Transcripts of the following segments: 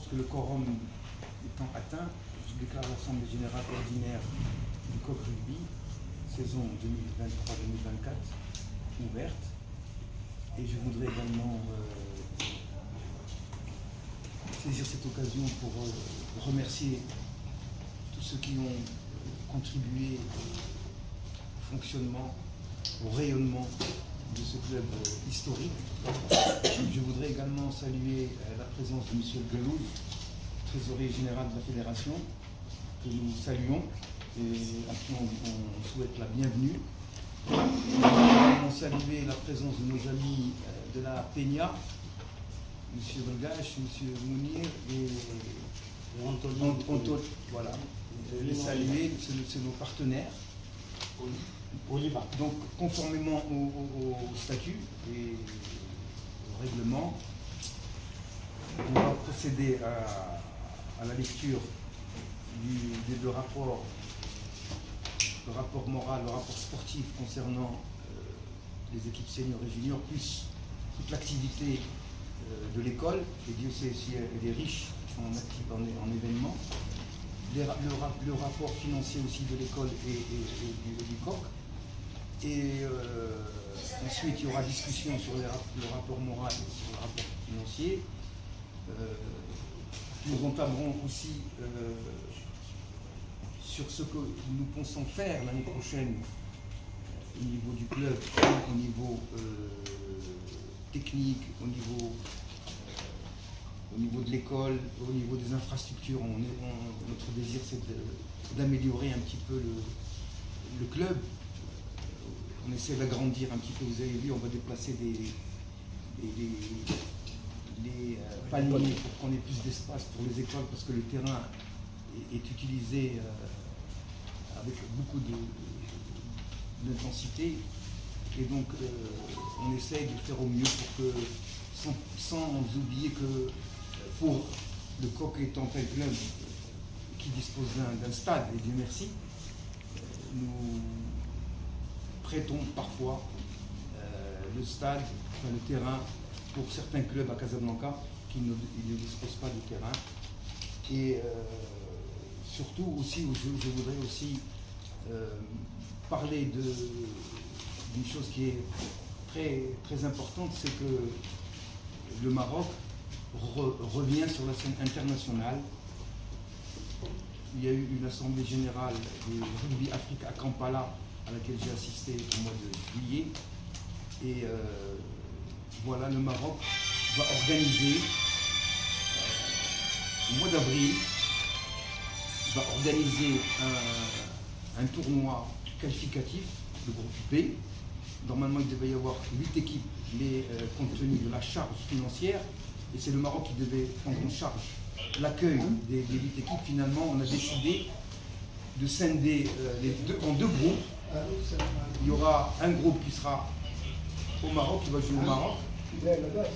pense que le quorum étant atteint, je déclare l'Assemblée générale ordinaire du COQ Rugby, saison 2023-2024, ouverte. Et je voudrais également saisir cette occasion pour remercier tous ceux qui ont contribué au fonctionnement, au rayonnement de ce club historique. Je voudrais également saluer la présence de M. Gelouz, trésorier général de la fédération, que nous saluons et à qui on souhaite la bienvenue. Nous voulons saluer la présence de nos amis de la Peña, M. Belgache, M. Mounir et Antoine. Voilà. Les saluer, c'est nos partenaires. Donc, conformément au statut et au règlement, on va procéder à la lecture des deux rapports, le rapport moral, le rapport sportif concernant les équipes seniors et juniors, plus toute l'activité de l'école. Et Dieu sait si elle est riche en événements. Le rapport financier aussi de l'école et du COQ. Et ensuite, il y aura discussion sur le rapport moral et sur le rapport financier. Nous entamerons aussi sur ce que nous pensons faire l'année prochaine au niveau du club, au niveau technique, au niveau de l'école, au niveau des infrastructures. Notre désir, c'est d'améliorer un petit peu le club. On essaie d'agrandir un petit peu, vous avez vu, on va déplacer des paniers pour qu'on ait plus d'espace pour les écoles, parce que le terrain est utilisé avec beaucoup d'intensité. Et donc, on essaye de faire au mieux pour que, sans oublier que pour le COQ étant un club qui dispose d'un stade, et Dieu merci, nous prêtons parfois le stade, enfin, le terrain pour certains clubs à Casablanca qui ne disposent pas de terrain. Et surtout aussi, je voudrais aussi parler d'une chose qui est très, très importante, c'est que le Maroc revient sur la scène internationale. Il y a eu une assemblée générale du Rugby Afrique à Kampala, à laquelle j'ai assisté au mois de juillet. Et voilà, le Maroc va organiser, au mois d'avril, va organiser un tournoi qualificatif, le groupe B. Normalement, il devait y avoir 8 équipes, mais compte tenu de la charge financière, et c'est le Maroc qui devait prendre en charge l'accueil des 8 équipes, finalement, on a décidé de scinder en deux groupes. Il y aura un groupe qui sera au Maroc, qui va jouer au Maroc.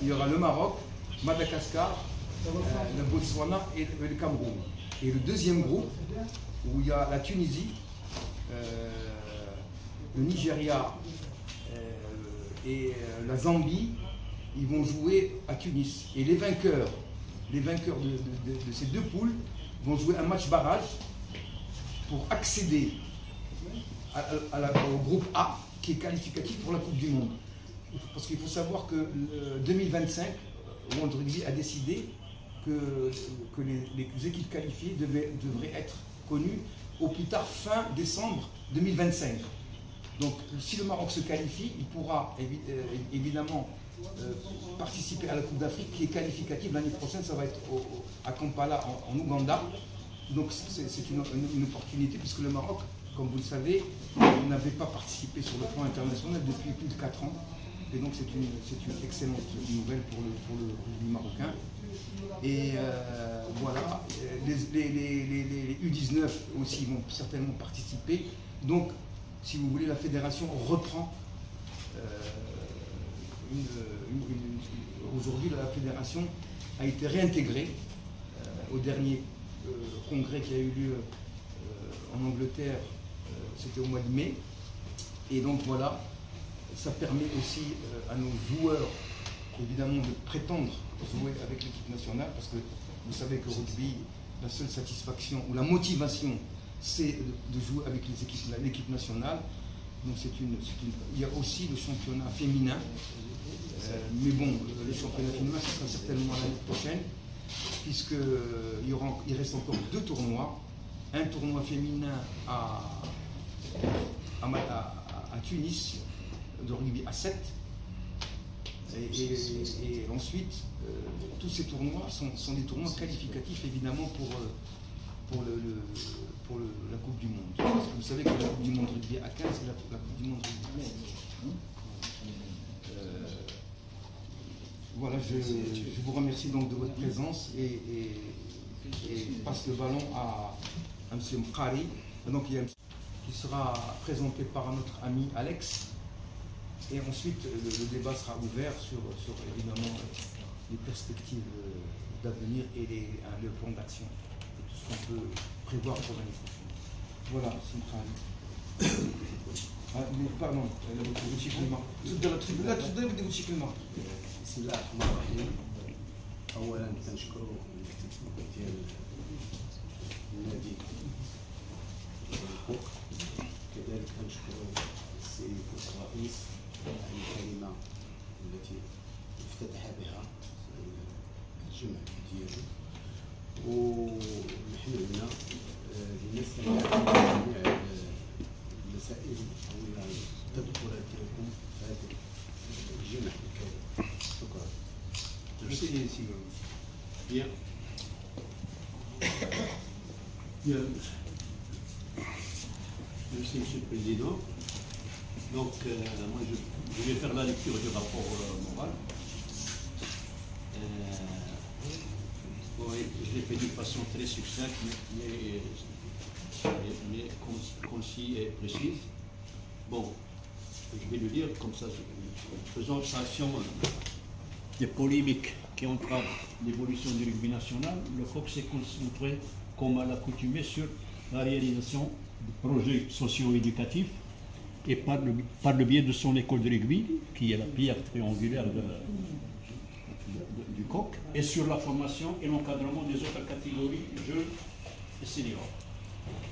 Il y aura le Maroc, Madagascar, le Botswana et le Cameroun. Et le deuxième groupe, où il y a la Tunisie, le Nigeria et la Zambie, ils vont jouer à Tunis. Et les vainqueurs de ces deux poules vont jouer un match barrage pour accéder au groupe A, qui est qualificatif pour la Coupe du Monde. Parce qu'il faut savoir que 2025, World Rugby a décidé que les équipes qualifiées devraient être connues au plus tard fin décembre 2025. Donc si le Maroc se qualifie, il pourra évidemment participer à la Coupe d'Afrique qui est qualificative l'année prochaine. Ça va être à Kampala en Ouganda. Donc c'est une opportunité, puisque le Maroc, comme vous le savez, n'avait pas participé sur le plan international depuis plus de 4 ans. Et donc c'est une excellente nouvelle pour le rugby marocain. Et voilà, les U19 aussi vont certainement participer. Donc, si vous voulez, la fédération reprend. Aujourd'hui, la fédération a été réintégrée au dernier congrès qui a eu lieu en Angleterre, c'était au mois de mai. Et donc voilà, ça permet aussi à nos joueurs, évidemment, de prétendre jouer avec l'équipe nationale, parce que Vous savez que rugby, la seule satisfaction ou la motivation, c'est de jouer avec l'équipe nationale. Donc il y a aussi le championnat féminin. Mais bon, le championnat féminin, ce sera certainement l'année prochaine, puisqu'il reste encore 2 tournois. Un tournoi féminin à Tunis, de rugby à 7. Et ensuite, tous ces tournois sont des tournois qualificatifs, évidemment, pour la Coupe du Monde. Parce que vous savez que la Coupe du Monde rugby à 15, c'est la Coupe du Monde rugby à 7. Voilà, je vous remercie donc de votre présence et passe le ballon à M. Mkhari, donc, qui sera présenté par notre ami Alex. Et ensuite, le débat sera ouvert sur évidemment les perspectives d'avenir et le plan d'action, et tout ce qu'on peut prévoir pour l'année prochaine. Voilà, c'est pardon, بسم الله الرحمن الرحيم. اولا كنشكروا المكتب ديال النادي الكوك، كذلك كنشكروا السيد الرئيس على الكلمه التي افتتح بها الجمع ديالو، ونحن هنا الناس اللي يعرفوا جميع المسائل او التدخلات ديالكم في هذا الجمع الكريم. شكرا. Bien. Bien. Merci, Monsieur le Président. Donc, moi, je vais faire la lecture du rapport moral. Oui, je l'ai fait d'une façon très succincte, mais concise et précise. Bon, je vais le lire comme ça, faisant abstraction des polémiques qui entravent l'évolution du rugby national. Le COC s'est concentré, comme à l'accoutumée, sur la réalisation de projets socio-éducatifs et par le biais de son école de rugby, qui est la pierre triangulaire du COC, et sur la formation et l'encadrement des autres catégories jeunes et seniors.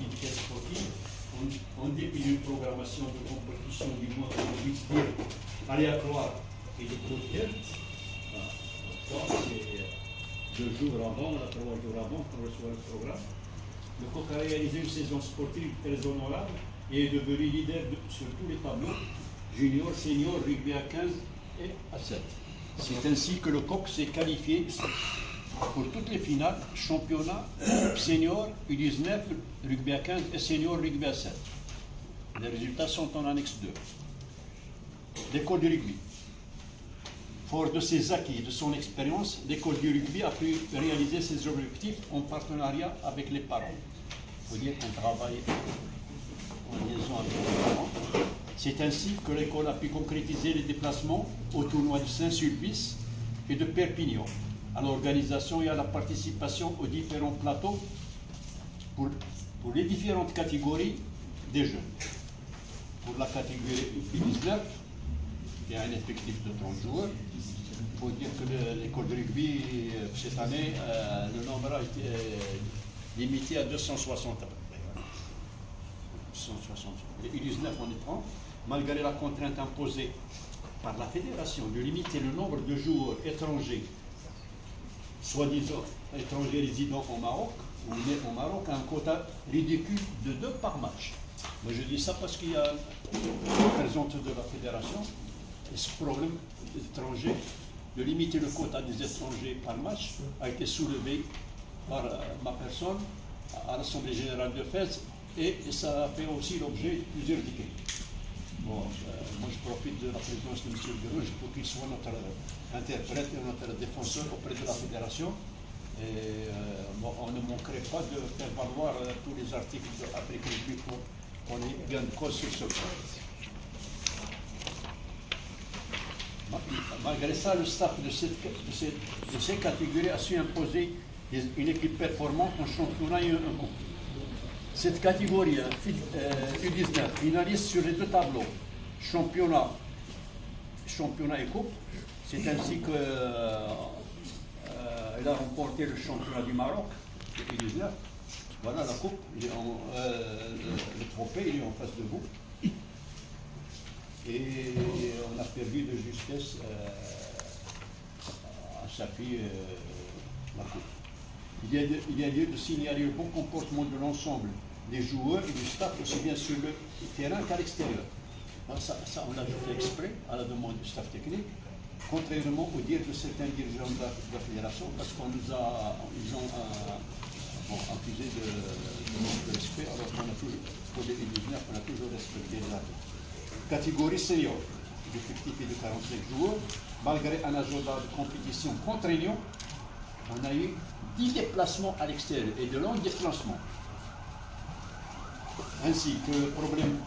Éducation sportive, en dépit d'une programmation de compétition du mois aléatoire et de courte date, c'est 2 jours avant, 3 jours avant qu'on reçoit le programme. Le COC a réalisé une saison sportive très honorable et est devenu leader sur tous les tableaux, junior, senior, rugby à 15 et à 7. C'est ainsi que le COC s'est qualifié pour toutes les finales, championnat, senior, U19, rugby à 15 et senior, rugby à 7. Les résultats sont en annexe 2. L'école du rugby. Fort de ses acquis et de son expérience, l'école du rugby a pu réaliser ses objectifs en partenariat avec les parents. Il faut dire qu'on travaille en liaison avec les parents. C'est ainsi que l'école a pu concrétiser les déplacements au tournoi de Saint-Sulpice et de Perpignan, à l'organisation et à la participation aux différents plateaux pour les différentes catégories des jeunes. Pour la catégorie U19, il y a un effectif de 30 joueurs. Il faut dire que l'école de rugby, cette année, le nombre a été limité à 260 à peu près. 260. Les U19 en est 30. Malgré la contrainte imposée par la fédération de limiter le nombre de joueurs étrangers, soi-disant étrangers résidant au Maroc, ou nés au Maroc, à un quota ridicule de 2 par match. Moi je dis ça parce qu'il y a une représentante de la fédération, et ce problème des étrangers, de limiter le quota des étrangers par match, a été soulevé par ma personne à l'Assemblée Générale de Fès, et ça a fait aussi l'objet de plusieurs tickets. Bon, moi je profite de la présence de M. Berouge pour qu'il soit notre interprète et notre défenseur auprès de la fédération. Et bon, on ne manquerait pas de faire valoir tous les articles avec lui pour qu'on ait bien de cause sur ce point. Malgré ça, le staff de ces catégories a su imposer une équipe performante en championnat et en coupe. Cette catégorie U19 finaliste sur les 2 tableaux, championnat et coupe. C'est ainsi que il a remporté le championnat du Maroc, 2019. Voilà la coupe, le trophée, il est en face de vous. Et on a perdu de justesse à sa fille la coupe. Il y a lieu de signaler le bon comportement de l'ensemble des joueurs et du staff, aussi bien sur le terrain qu'à l'extérieur. Ça, on l'a fait exprès à la demande du staff technique, contrairement aux dires de certains dirigeants de la fédération, parce qu'ils ont accusé de manque de respect, alors qu'on a toujours, pour 2019, on a toujours respecté les règles. Catégorie senior, d'effectifs et de 45 joueurs, malgré un agenda de compétition contraignant, on a eu 10 déplacements à l'extérieur et de longs déplacements. Ainsi que le problème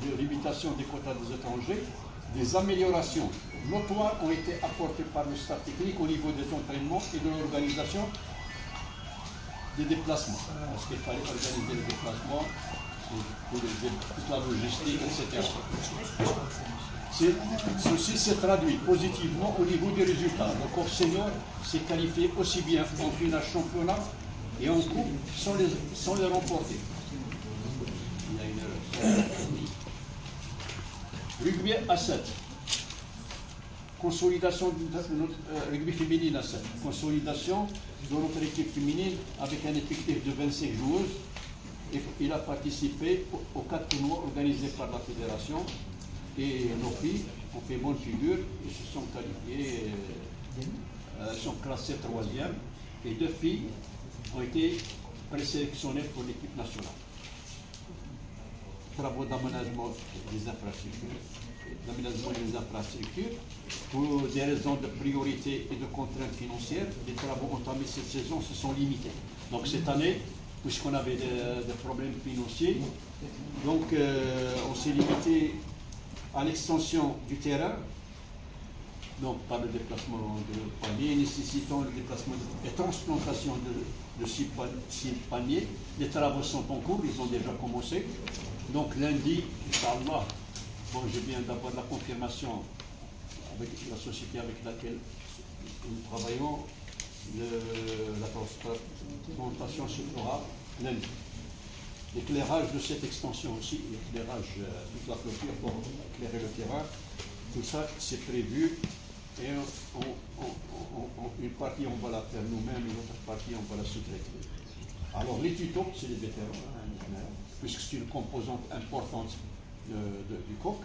de limitation des quotas des étrangers, des améliorations notoires ont été apportées par le staff technique au niveau des entraînements et de l'organisation des déplacements. Parce qu'il fallait organiser les déplacements, toute la logistique, etc. Ceci s'est traduit positivement au niveau des résultats. Le corps senior s'est qualifié aussi bien en finale championnat et en coupe sans les remporter. Il y a une erreur. Rugby à 7. Consolidation de notre rugby féminine à 7. Consolidation de notre équipe féminine avec un effectif de 25 joueuses. Il a participé aux 4 tournois organisés par la fédération. Et nos filles ont fait bonne figure et se sont qualifiées, sont classées 3e. Et 2 filles ont été présélectionnées pour l'équipe nationale. Travaux d'aménagement des infrastructures, pour des raisons de priorité et de contraintes financières, les travaux entamés cette saison se sont limités. Donc cette année, puisqu'on avait des problèmes financiers, donc on s'est limité à l'extension du terrain, donc par le déplacement de paniers, nécessitant le déplacement et transplantation de 6 paniers. Les travaux sont en cours, ils ont déjà commencé. Donc lundi, Inch'Allah, bon, je viens d'avoir la confirmation avec la société avec laquelle nous travaillons, la transplantation se fera lundi. L'éclairage de cette extension aussi, l'éclairage de la clôture pour éclairer le terrain, tout ça c'est prévu et une partie on va la faire nous-mêmes, une autre partie on va la sous-traiter. Alors les tutos, c'est les vétérans, puisque c'est une composante importante du COC.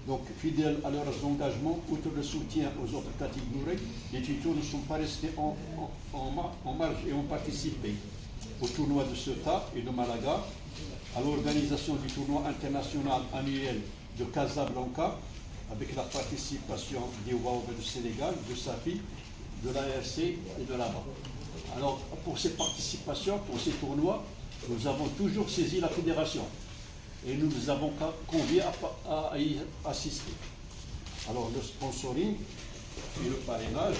Donc fidèles à leurs engagements, outre le soutien aux autres catégories, les tutos ne sont pas restés en marge et ont participé au tournoi de Ceuta et de Malaga, à l'organisation du tournoi international annuel de Casablanca, avec la participation des Waouh du Sénégal, de Safi, de l'ARC et de l'ABA. Alors, pour ces participations, pour ces tournois, nous avons toujours saisi la fédération et nous nous avons conviés à y assister. Alors, le sponsoring et le parrainage,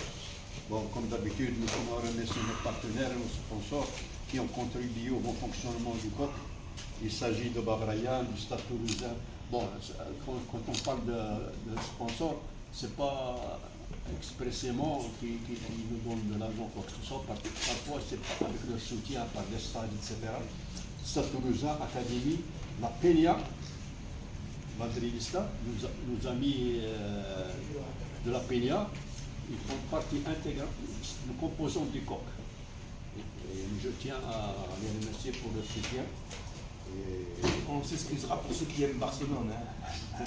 bon, comme d'habitude, nous sommes remercier nos partenaires et nos sponsors qui ont contribué au bon fonctionnement du COC. Il s'agit de Babrayan, du Stade Toulousain. Bon, quand on parle de sponsors, ce n'est pas expressément qui nous donne de l'argent quoi que ce soit. Parfois, c'est avec le soutien par des stades, etc. Stade Toulousain, Académie, la Peña, Madridista, nos amis de la Peña, ils font partie intégrante, nous composons du COC. Et je tiens à les remercier pour le soutien. Et on s'excusera pour ceux qui aiment Barcelone. Hein.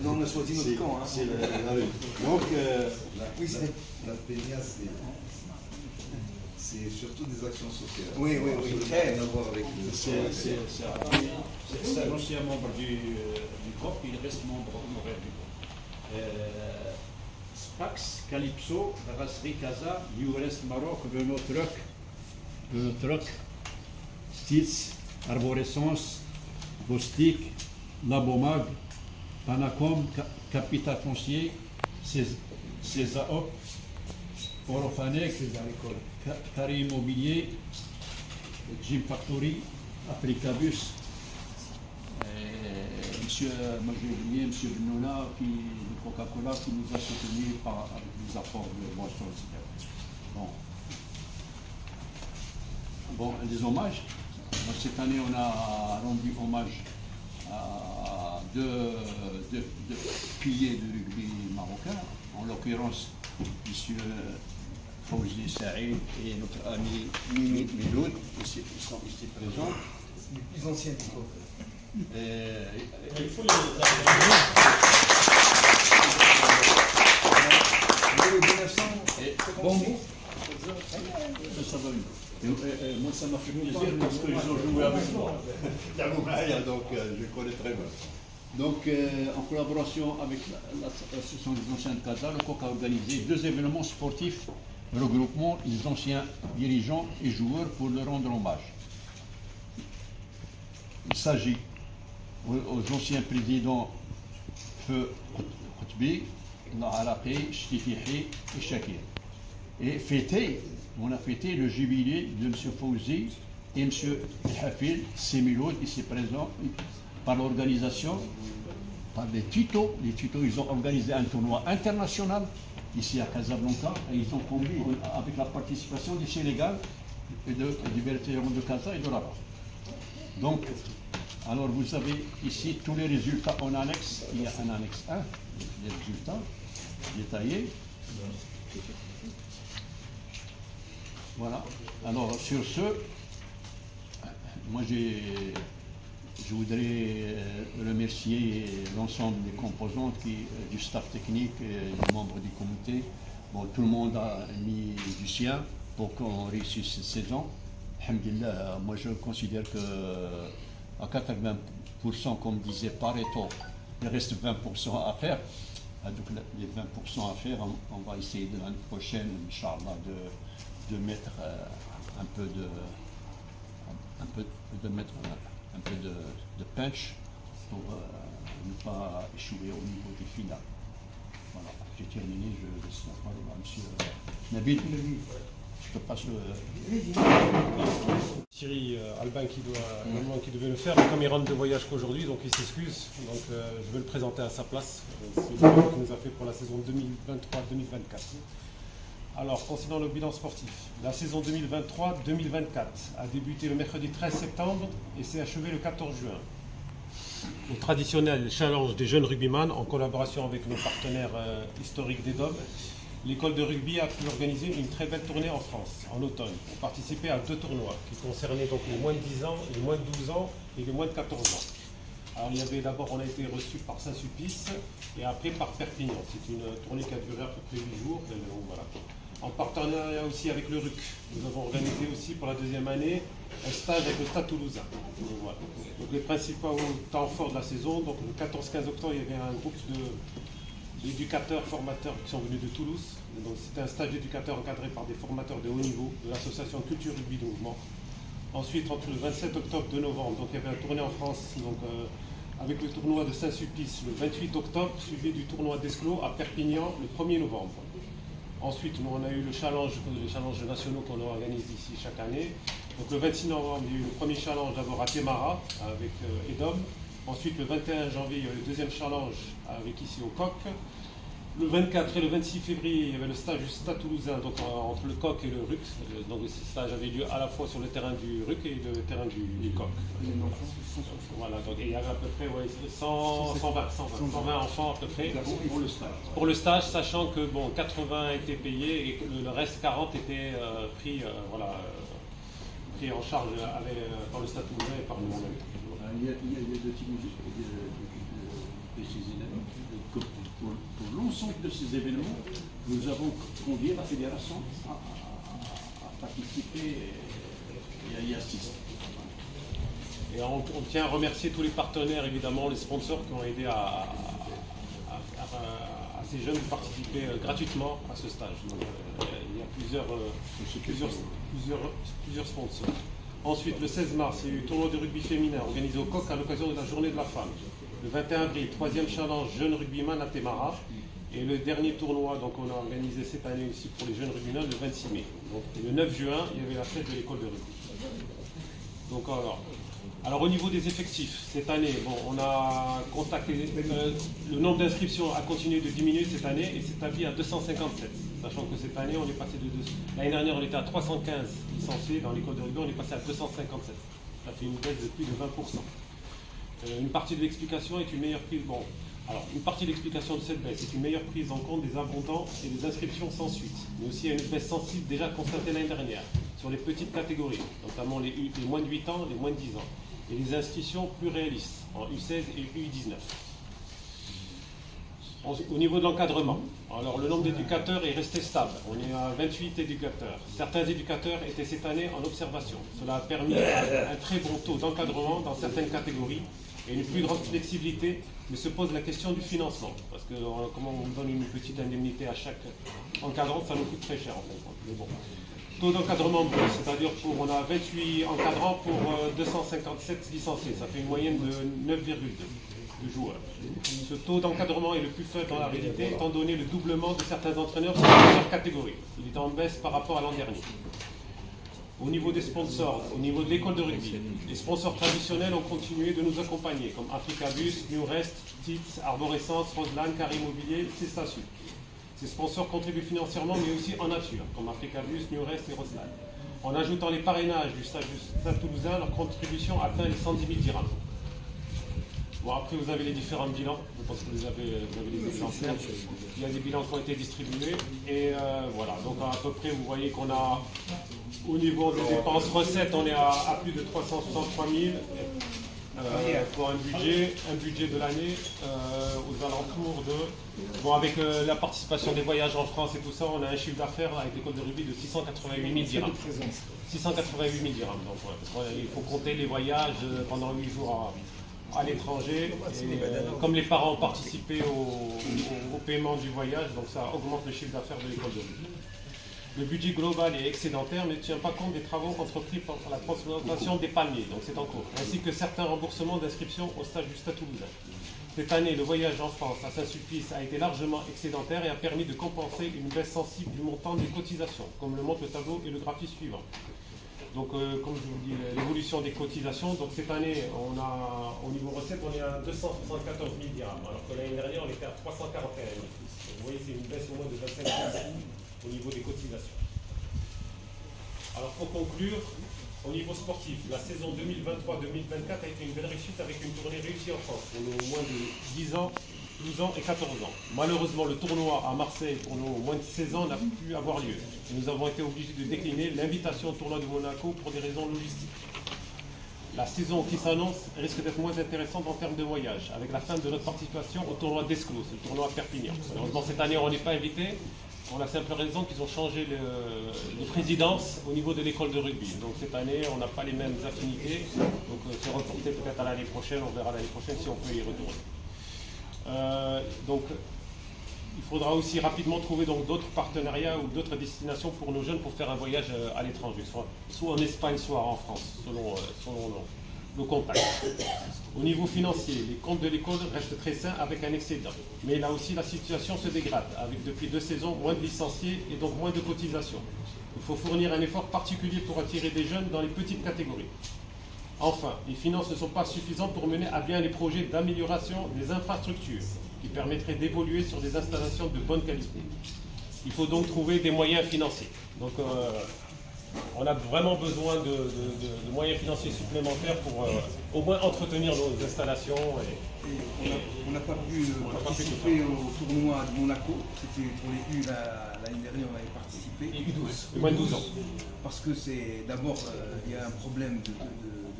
Nous, on a choisi notre camp. Hein. Donc, la Peña, c'est surtout des actions sociales. Oui. Rien à voir avec le. C'est un ancien membre du COP, il reste membre honoraire du COP. Spax, Calypso, Brasserie Casa, Eurest Maroc, Renault Truck, Stitz, Arborescence, Bostik, Labomag, Panacom, Capital Foncier, Césaop, Orofanec, Carré Immobilier, Gym Factory, Africabus, Monsieur Majolier, Monsieur Benola, de Coca-Cola, qui nous a soutenus avec des apports de boissons, etc. Bon. bon, des hommages. Donc, cette année, on a rendu hommage à deux piliers du rugby marocain, en l'occurrence M. Fawzi Saïd et notre ami Miloud, ils sont ici présents. Les plus anciens du club. Il faut Bon mot. ça va mieux. Moi, ça m'a fait plaisir parce qu'ils ont joué avec moi. Donc, je connais très bien. Donc, en collaboration avec l'association des anciens de Casa, le COC a organisé 2 événements sportifs regroupement des anciens dirigeants et joueurs pour leur rendre hommage. Il s'agit aux anciens présidents Feu Khotbi, Alaqi, Chtifihi et Shakir. Et on a fêté le jubilé de M. Fawzi et M. Hafil Semiloud, ici présent, par l'organisation, par les tutos. Les tutos, ils ont organisé un tournoi international ici à Casablanca et ils ont conduit avec la participation du Sénégal et du vétéran de Casa et de Rabat. Donc, alors vous avez ici tous les résultats en annexe. Il y a un annexe 1, les résultats détaillés. Voilà. Alors sur ce, moi je voudrais remercier l'ensemble des composantes, du staff technique, des membres du comité. Bon, tout le monde a mis du sien pour qu'on réussisse cette saison. Alhamdulillah, moi je considère que à 80%, comme disait Pareto, il reste 20% à faire. Donc les 20% à faire, on va essayer de l'année prochaine, Inch'Allah, de mettre un peu de punch pour ne pas échouer au niveau des finales. Voilà, j'ai terminé, je laisse la parole à M. Nabil. Je te passe Thierry Albin qui devait le faire, mais comme il rentre de voyage qu'aujourd'hui, donc il s'excuse. Donc je vais le présenter à sa place. C'est ce qu'il nous a fait pour la saison 2023-2024. Alors, concernant le bilan sportif, la saison 2023-2024 a débuté le mercredi 13 septembre et s'est achevée le 14 juin. Le traditionnel challenge des jeunes rugbyman en collaboration avec nos partenaires historiques d'EDOM. L'école de rugby a pu organiser une très belle tournée en France, en automne, pour participer à 2 tournois qui concernaient donc les moins de 10 ans, les moins de 12 ans et les moins de 14 ans. Alors il y avait d'abord, on a été reçu par Saint-Sulpice et après par Perpignan. C'est une tournée qui a duré à peu près 8 jours. Donc, voilà. En partenariat aussi avec le RUC, nous avons organisé aussi pour la 2e année un stage avec le Stade Toulousain. Donc, voilà. Donc les principaux temps forts de la saison, donc le 14-15 octobre, il y avait un groupe d'éducateurs, formateurs qui sont venus de Toulouse. C'était un stage d'éducateurs encadré par des formateurs de haut niveau de l'association Culture Rugby de Mouvement. Ensuite, entre le 27 octobre et 2 novembre, donc, il y avait un tournoi en France donc, avec le tournoi de Saint-Sulpice le 28 octobre, suivi du tournoi d'Esclos à Perpignan le 1er novembre. Ensuite, nous, on a eu les challenges nationaux qu'on organise ici chaque année. Donc, le 26 novembre, il y a eu le premier challenge d'abord à Témara avec EDOM. Ensuite, le 21 janvier, il y a eu le 2e challenge avec ici au Coq. Le 24 et le 26 février, il y avait le stage du Stade Toulousain, donc entre le Coq et le RUC. Donc ce stage avait lieu à la fois sur le terrain du RUC et le terrain du Coq. Voilà, donc il y avait à peu près 120 enfants à peu près pour le stage, sachant que bon, 80 étaient payés et que le reste 40 étaient pris en charge par le Stade Toulousain et par le monde. Il y a deux types de ces événements. Pour l'ensemble de ces événements, nous avons convié la fédération à participer et à y assister. Et on tient à remercier tous les partenaires, évidemment, les sponsors qui ont aidé à ces jeunes de participer gratuitement à ce stage. Donc, il y a plusieurs sponsors. Ensuite, le 16 mars, il y a eu le tournoi de rugby féminin organisé au Coq à l'occasion de la Journée de la Femme. Le 21 avril, 3e challenge jeune rugbyman à Témara. Et le dernier tournoi on a organisé cette année aussi pour les jeunes rugbyman le 26 mai. Donc, le 9 juin, il y avait la fête de l'école de rugby. Donc alors au niveau des effectifs, cette année, on a contacté, le nombre d'inscriptions a continué de diminuer cette année et s'établit à 257. Sachant que cette année, on est passé l'année dernière, on était à 315 licenciés dans l'école de rugby, on est passé à 257. Ça fait une baisse de plus de 20%. Une partie de l'explication est une meilleure prise. Bon, alors, une partie de l'explication de cette baisse est une meilleure prise en compte des abondants et des inscriptions sans suite, mais aussi à une baisse sensible déjà constatée l'année dernière sur les petites catégories, notamment les moins de 8 ans, les moins de 10 ans, et les inscriptions plus réalistes en U16 et U19. Au niveau de l'encadrement, alors le nombre d'éducateurs est resté stable. On est à 28 éducateurs. Certains éducateurs étaient cette année en observation. Cela a permis un très bon taux d'encadrement dans certaines catégories et une plus grande flexibilité, mais se pose la question du financement. Parce que comment on donne une petite indemnité à chaque encadrant, ça nous coûte très cher en fin de compte. Mais bon. Taux d'encadrement brut, c'est-à-dire on a 28 encadrants pour 257 licenciés. Ça fait une moyenne de 9,2 de joueurs. Ce taux d'encadrement est le plus faible dans la réalité, étant donné le doublement de certains entraîneurs sur plusieurs catégories. Il est en baisse par rapport à l'an dernier. Au niveau des sponsors, au niveau de l'école de rugby, les sponsors traditionnels ont continué de nous accompagner, comme Africabus, Newrest, TITS, Arborescence, Roseland, Car Immobilier, Cestasu. Ces sponsors contribuent financièrement, mais aussi en nature, comme Africabus, Newrest et Roseland. En ajoutant les parrainages du Stade Toulousain, leur contribution atteint les 110 000 dirhams. Bon, après, vous avez les différents bilans. Je pense que vous avez les exemplaires. Il y a des bilans qui ont été distribués. Et voilà. Donc, à peu près, vous voyez qu'on a, au niveau des dépenses recettes, on est à plus de 363 000 pour un budget de l'année aux alentours de. Bon, avec la participation des voyages en France et tout ça, on a un chiffre d'affaires avec l'école de rugby de 688 000 dirhams. 688 000 dirhams. Donc, ouais, il faut compter les voyages pendant 8 jours à l'étranger, comme les parents ont participé au paiement du voyage, donc ça augmente le chiffre d'affaires de l'école de rugby. Le budget global est excédentaire, mais ne tient pas compte des travaux entrepris pour la transplantation des palmiers, donc c'est en cours, ainsi que certains remboursements d'inscription au stage du Stade Toulousain. Cette année, le voyage en France à Saint-Sulpice a été largement excédentaire et a permis de compenser une baisse sensible du montant des cotisations, comme le montre le tableau et le graphique suivant. Donc, comme je vous dis, l'évolution des cotisations. Donc, cette année, on a, au niveau recette, on est à 274 000 dirhams, alors que l'année dernière, on était à 341 000. Vous voyez, c'est une baisse au moins de 25 000 au niveau des cotisations. Alors, pour conclure, au niveau sportif, la saison 2023-2024 a été une belle réussite avec une tournée réussie en France pour nos moins de 10 ans, 12 ans et 14 ans. Malheureusement, le tournoi à Marseille pour nos moins de 16 ans n'a pu avoir lieu. Nous avons été obligés de décliner l'invitation au tournoi de Monaco pour des raisons logistiques. La saison qui s'annonce risque d'être moins intéressante en termes de voyage, avec la fin de notre participation au tournoi d'Esclos, le tournoi à Perpignan. Malheureusement, cette année, on n'est pas invité, pour la simple raison qu'ils ont changé les présidences au niveau de l'école de rugby. Donc cette année, on n'a pas les mêmes affinités, donc c'est reporté peut-être à l'année prochaine, on verra l'année prochaine si on peut y retourner. Donc, il faudra aussi rapidement trouver d'autres partenariats ou d'autres destinations pour nos jeunes pour faire un voyage à l'étranger, soit en Espagne, soit en France, selon nos contacts. Au niveau financier, les comptes de l'école restent très sains avec un excédent. Mais là aussi, la situation se dégrade, avec depuis 2 saisons moins de licenciés et donc moins de cotisations. Il faut fournir un effort particulier pour attirer des jeunes dans les petites catégories. Enfin, les finances ne sont pas suffisantes pour mener à bien les projets d'amélioration des infrastructures qui permettraient d'évoluer sur des installations de bonne qualité. Il faut donc trouver des moyens financiers. Donc, on a vraiment besoin de moyens financiers supplémentaires pour au moins entretenir nos installations. On n'a pas pu participer au tournoi de Monaco. C'était pour les U l'année dernière, on avait participé. Et U12, moins de 12 ans. Parce que c'est d'abord, il y a un problème de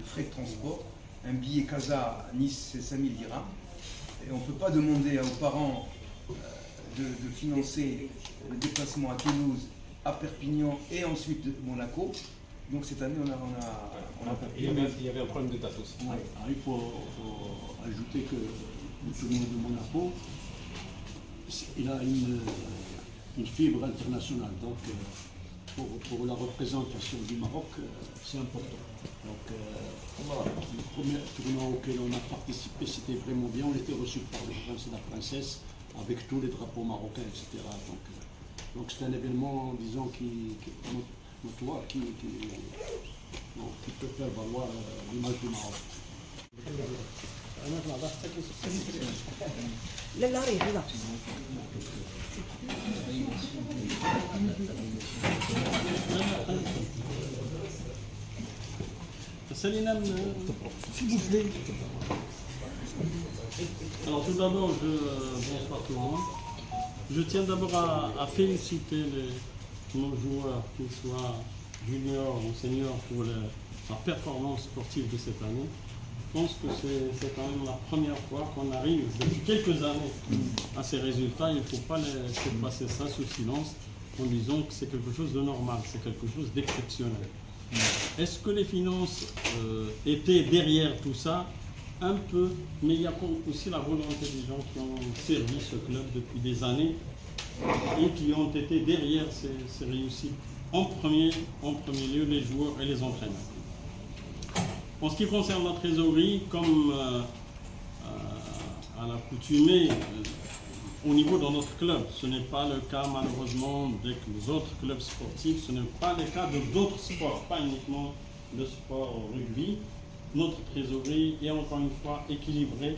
frais de transport. Un billet Casa à Nice, c'est 5 000 dirhams. Et on ne peut pas demander aux parents de financer le déplacement à Toulouse, à Perpignan et ensuite Monaco. Donc cette année, on a pas pu. Il y avait un problème de date aussi. Ouais. Alors, il faut ajouter que le tournoi de Monaco, il a une fibre internationale. Donc, pour la représentation du Maroc, c'est important. Donc, le premier tournoi auquel on a participé, c'était vraiment bien. On était reçus par le prince et la princesse avec tous les drapeaux marocains, etc. Donc c'est un événement, disons, qui peut faire valoir l'image du Maroc. لا Salinam, s'il vous plaît. Alors tout d'abord, bonsoir tout le monde. Je tiens d'abord à féliciter nos joueurs, qu'ils soient juniors ou seniors, pour la performance sportive de cette année. Je pense que c'est quand même la première fois qu'on arrive depuis quelques années à ces résultats. Il ne faut pas laisser passer ça sous silence en disant que c'est quelque chose de normal, c'est quelque chose d'exceptionnel. Est-ce que les finances étaient derrière tout ça? Un peu, mais il y a aussi la volonté des gens qui ont servi ce club depuis des années et qui ont été derrière ces réussites. En premier lieu, les joueurs et les entraîneurs. En ce qui concerne la trésorerie, comme à l'accoutumée, au niveau de notre club, ce n'est pas le cas malheureusement avec les autres clubs sportifs, ce n'est pas le cas de d'autres sports, pas uniquement le sport au rugby. Notre trésorerie est encore une fois équilibrée.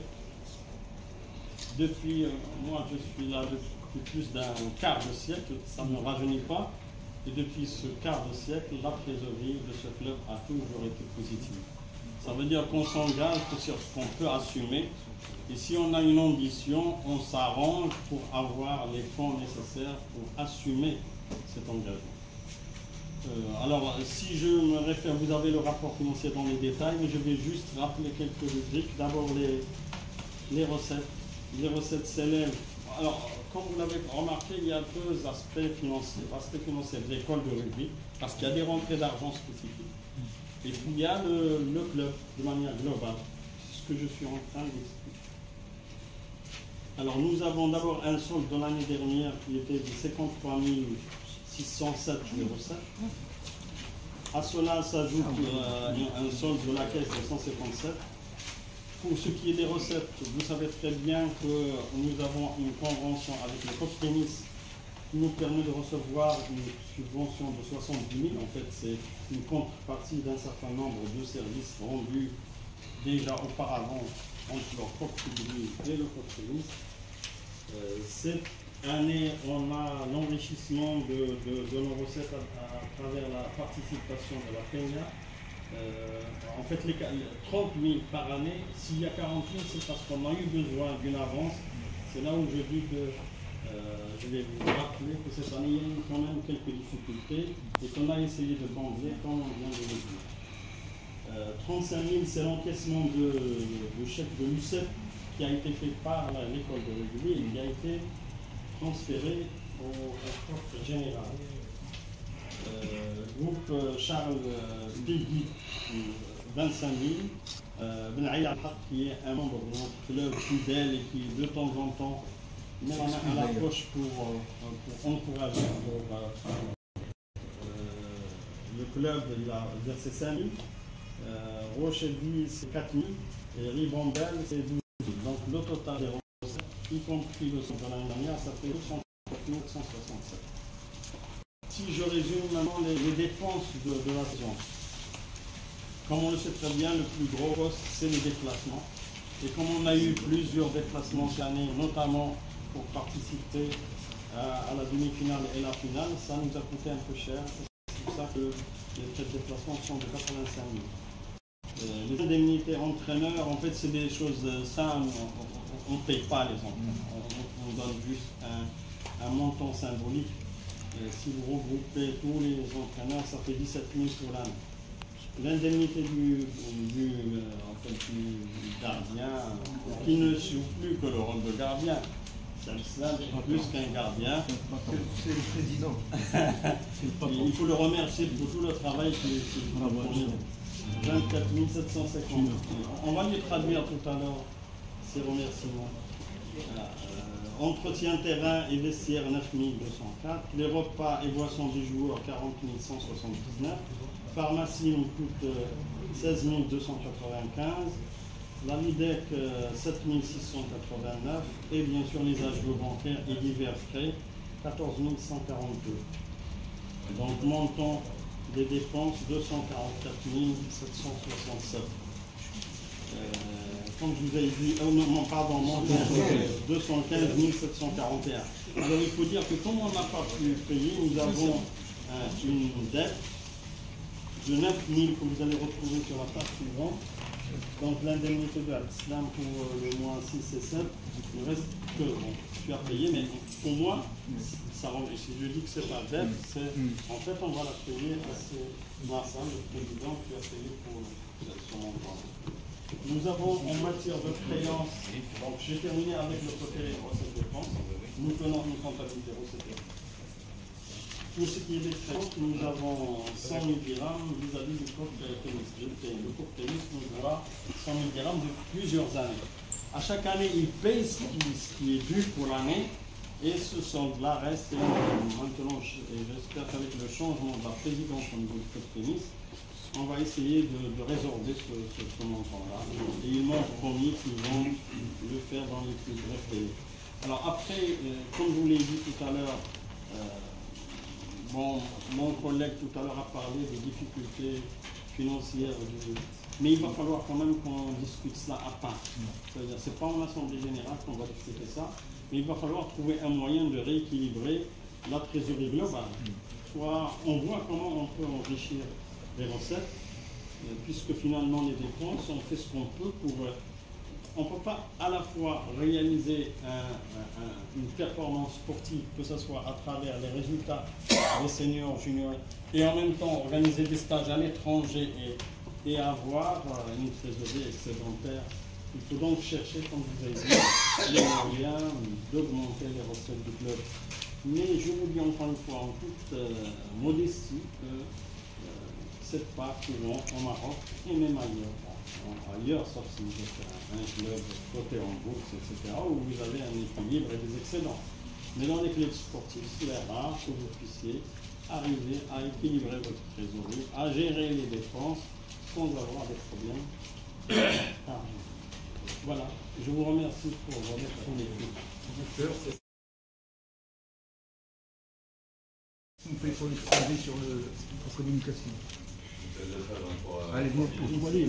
Depuis, moi je suis là depuis plus d'un quart de siècle, ça ne me rajeunit pas. Et depuis ce quart de siècle, la trésorerie de ce club a toujours été positive. Ça veut dire qu'on s'engage sur ce qu'on peut assumer. Et si on a une ambition, on s'arrange pour avoir les fonds nécessaires pour assumer cet engagement. Alors, si je me réfère, vous avez le rapport financier dans les détails, mais je vais juste rappeler quelques rubriques. D'abord, les recettes. Les recettes s'élèvent. Alors, comme vous l'avez remarqué, il y a deux aspects financiers. L'aspect financier de l'école de rugby, parce qu'il y a des rentrées d'argent spécifiques. Et puis, il y a le club, de manière globale. C'est ce que je suis en train d'expliquer. Alors, nous avons d'abord un solde de l'année dernière qui était de 53 607 de recettes. À cela s'ajoute un solde de la caisse de 157. Pour ce qui est des recettes, vous savez très bien que nous avons une convention avec le COP Tennis qui nous permet de recevoir une subvention de 70 000. En fait, c'est une contrepartie d'un certain nombre de services rendus déjà auparavant entre le COP Rugby et le COP Tennis. Cette année, on a l'enrichissement de nos recettes à travers la participation de la Peña. En fait, les 30 000 par année, s'il y a 40 000, c'est parce qu'on a eu besoin d'une avance. C'est là où je dis que je vais vous rappeler que cette année, il y a eu quand même quelques difficultés et qu'on a essayé de combler comme on vient de le dire. 35 000, c'est l'encaissement de chèque de l'UCEP qui a été fait par l'école de rugby et qui a été transféré au corps général. Groupe Charles Peggy, 25 000. Ben Ali Al-Haq, qui est un membre de notre club fidèle et qui de temps en temps met la main à la poche pour encourager le club. Il a versé 5 000. Rochely, c'est 4 000. Et Ribambelle, c'est 12 000. Donc le total des recettes, y compris le solde de l'année dernière, ça fait 204 167. Si je résume maintenant les dépenses de la saison, comme on le sait très bien, le plus gros poste, c'est les déplacements. Et comme on a eu plusieurs déplacements cette année, notamment pour participer à la demi-finale et la finale, ça nous a coûté un peu cher. C'est pour ça que les frais de déplacement sont de 85 000. Les indemnités entraîneurs, en fait, c'est des choses simples. On ne paye pas les entraîneurs. On donne juste un montant symbolique. Si vous regroupez tous les entraîneurs, ça fait 17 000 pour l'année. L'indemnité du gardien, qui ne joue plus que le rôle de gardien, c'est plus qu'un gardien. C'est le président. Il faut le remercier pour tout le travail qu'il fournit. 24 750. On va lui traduire tout à l'heure ces remerciements. Entretien terrain et vestiaire 9 204. Les repas et boissons des joueurs 40 179. Pharmacie nous coûte 16 295. La Lidec 7 689. Et bien sûr les agios bancaires et divers frais 14 142. Donc montant des dépenses 244 767. Comme je vous ai dit, non, pardon, 215 741. Alors il faut dire que comme on n'a pas pu payer, nous avons une dette de 9 000 que vous allez retrouver sur la page suivante. Donc l'indemnité de Al-Islam pour le mois 6 et 7, il reste que bon, tu as payé, mais pour moi, ça, si je dis que c'est pas dette, c'est en fait on va la payer à Nassan, le président, qui a payé pour son montant. Nous avons en matière de créance, donc j'ai terminé avec le côté recettes dépenses, nous tenons une comptabilité recettes dépenses. Pour ce qui est des créances, nous avons 100 000 dirhams vis-à-vis du coq tennis. Le coq tennis nous doit 100 000 dirhams de plusieurs années. À chaque année, il paye ce qui est dû pour l'année et ce solde-là reste. Maintenant, j'espère qu'avec le changement de la présidence au niveau du coq tennis, on va essayer de résorber ce montant-là. Et ils m'ont promis qu'ils vont le faire dans les plus brefs délais. Alors après, comme je vous l'ai dit tout à l'heure, mon collègue tout à l'heure a parlé des difficultés financières, mais il va falloir quand même qu'on discute cela à part. C'est-à-dire, ce n'est pas en assemblée générale qu'on va discuter ça, mais il va falloir trouver un moyen de rééquilibrer la trésorerie globale. Soit on voit comment on peut enrichir les recettes, puisque finalement les dépenses, on fait ce qu'on peut pour... On ne peut pas à la fois réaliser une performance sportive, que ce soit à travers les résultats des seniors, juniors, et en même temps organiser des stages à l'étranger et avoir une trésorerie excédentaire. Il faut donc chercher, comme vous avez dit, les moyens d'augmenter les recettes du club. Mais je vous dis encore une fois, en toute modestie, que c'est pas courant au Maroc et même ailleurs, sauf si vous êtes un club coté en bourse, etc., où vous avez un équilibre et des excédents. Mais dans les clubs sportifs, c'est rare que vous puissiez arriver à équilibrer votre trésorerie, à gérer les dépenses sans avoir des problèmes. Voilà, je vous remercie pour votre écoute. On fait pour l'exposer sur la communication. Allez, bon, vous allez.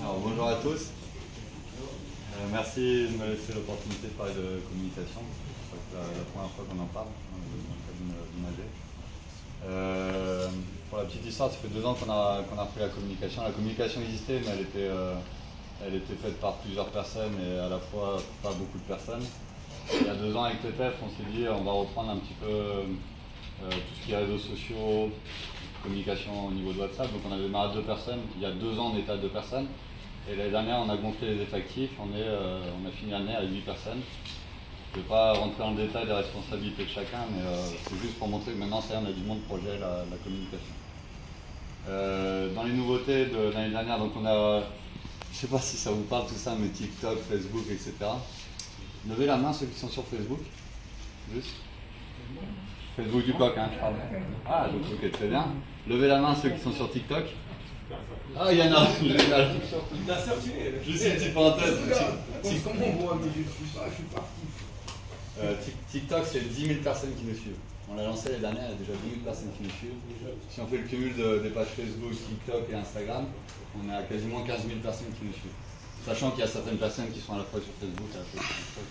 Alors, bonjour à tous. Merci de me laisser l'opportunité de parler de communication. Je crois que c'est la première fois qu'on en parle dans le cadre d'une AG. Pour la petite histoire, ça fait 2 ans qu'on a repris la communication. La communication existait, mais elle était faite par plusieurs personnes et à la fois pas beaucoup de personnes. Il y a 2 ans avec TTF, on s'est dit on va reprendre un petit peu tout ce qui est réseaux sociaux, communication au niveau de WhatsApp. Donc on avait démarré à 2 personnes. Il y a 2 ans on était à 2 personnes. Et l'année dernière on a gonflé les effectifs, on a fini l'année à 8 personnes. Je ne vais pas rentrer dans le détail des responsabilités de chacun, mais c'est juste pour montrer que maintenant ça y est, on a du monde projet, la communication. Dans les nouveautés de l'année dernière, donc on a, je ne sais pas si ça vous parle tout ça, mais TikTok, Facebook, etc. Levez la main ceux qui sont sur Facebook. Juste. Facebook du coq, hein, je parle. Ah, donc ok, très bien. Levez la main ceux qui sont sur TikTok. Ah, il y en a, génial. Je sais, petite parenthèse. Comment on voit, mais je suis parti. TikTok, c'est 10 000 personnes qui nous suivent. On l'a lancé l'année dernière, il y a déjà 10 000 personnes qui nous suivent. Si on fait le cumul des pages Facebook, TikTok et Instagram, on a quasiment 15 000 personnes qui nous suivent. Sachant qu'il y a certaines personnes qui sont à la fois sur Facebook et à la fois sur TikTok.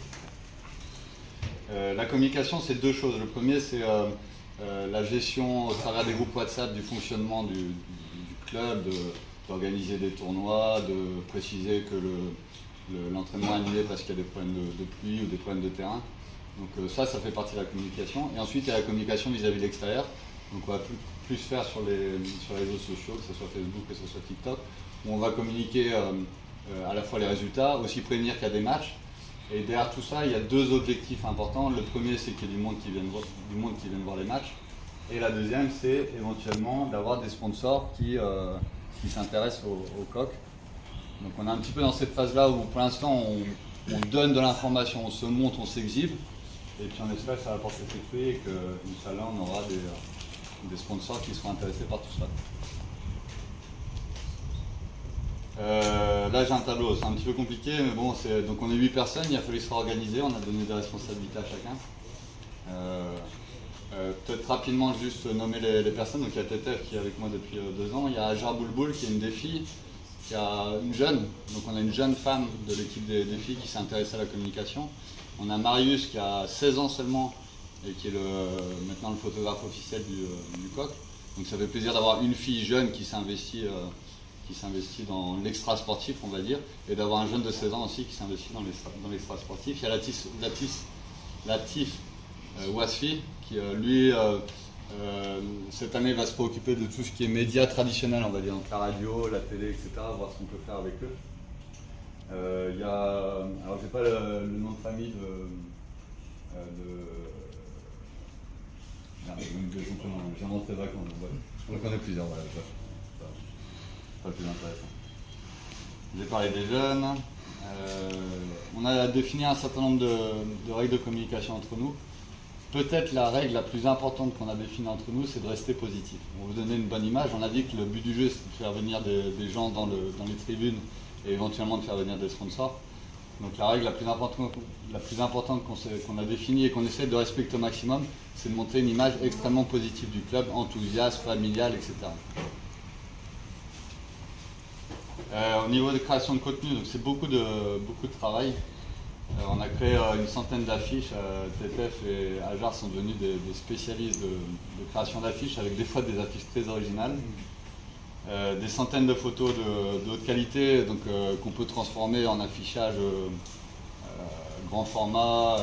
La communication, c'est 2 choses. Le premier, c'est la gestion au travers des groupes WhatsApp du fonctionnement du club, d'organiser des tournois, de préciser que l'entraînement est annulé parce qu'il y a des problèmes de pluie ou des problèmes de terrain. Donc ça fait partie de la communication. Et ensuite, il y a la communication vis-à-vis de l'extérieur. Donc on va plus faire sur les réseaux sociaux, que ce soit Facebook, que ce soit TikTok, où on va communiquer à la fois les résultats, aussi prévenir qu'il y a des matchs. Et derrière tout ça, il y a 2 objectifs importants. Le premier, c'est qu'il y ait du monde qui vienne voir les matchs. Et la deuxième, c'est éventuellement d'avoir des sponsors qui s'intéressent au coq. Donc on est un petit peu dans cette phase-là où pour l'instant on donne de l'information, on se montre, on s'exhibe. Et puis on espère que ça va porter ses fruits et que, Inch'Allah, on aura des sponsors qui seront intéressés par tout ça. Là j'ai un tableau, c'est un petit peu compliqué, mais bon, donc on est 8 personnes, il a fallu se réorganiser, on a donné des responsabilités à chacun. Peut-être rapidement juste nommer les personnes. Donc il y a TTF qui est avec moi depuis 2 ans, il y a Ajar Boulboul qui est une des filles, qui a une jeune, donc on a une jeune femme de l'équipe des filles qui s'est intéressée à la communication. On a Marius qui a 16 ans seulement et qui est maintenant le photographe officiel du coq. Donc ça fait plaisir d'avoir une fille jeune qui s'investit dans l'extra sportif, on va dire, et d'avoir un jeune de 16 ans aussi qui s'investit dans l'extra sportif. Il y a Latif Wasfi qui lui cette année va se préoccuper de tout ce qui est médias traditionnels, on va dire, donc la radio, la télé, etc., voir ce qu'on peut faire avec eux. Il y a, alors j'ai pas le nom de famille j'ai montré vacances, on connaît plusieurs, voilà, pas le plus intéressant. J'ai parlé des jeunes, on a défini un certain nombre de règles de communication entre nous. Peut-être la règle la plus importante qu'on a définie entre nous, c'est de rester positif. On veut donner une bonne image. On a dit que le but du jeu, c'est de faire venir des gens dans les tribunes et éventuellement de faire venir des sponsors. Donc la règle la plus importante qu'on a définie et qu'on essaie de respecter au maximum, c'est de montrer une image extrêmement positive du club, enthousiaste, familial, etc. Au niveau de création de contenu, c'est beaucoup de travail. On a créé une centaine d'affiches. TTF et Ajar sont devenus des spécialistes de création d'affiches, avec des fois des affiches très originales. Des centaines de photos de haute qualité, donc qu'on peut transformer en affichage grand format.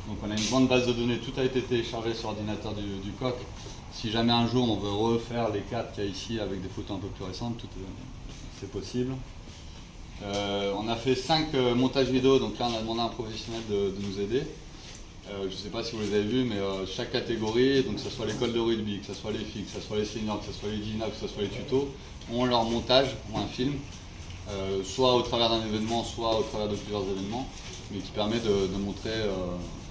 Donc on a une grande base de données, tout a été téléchargé sur l'ordinateur du coq. Si jamais un jour on veut refaire les cartes qu'il y a ici avec des photos un peu plus récentes, c'est possible. On a fait 5 montages vidéo, donc là on a demandé à un professionnel de nous aider. Je ne sais pas si vous les avez vus, mais chaque catégorie, donc que ce soit l'école de rugby, que ce soit les filles, que ce soit les seniors, que ce soit les DINA, que ce soit les tutos, ont leur montage, ont un film, soit au travers d'un événement, soit au travers de plusieurs événements, mais qui permet de montrer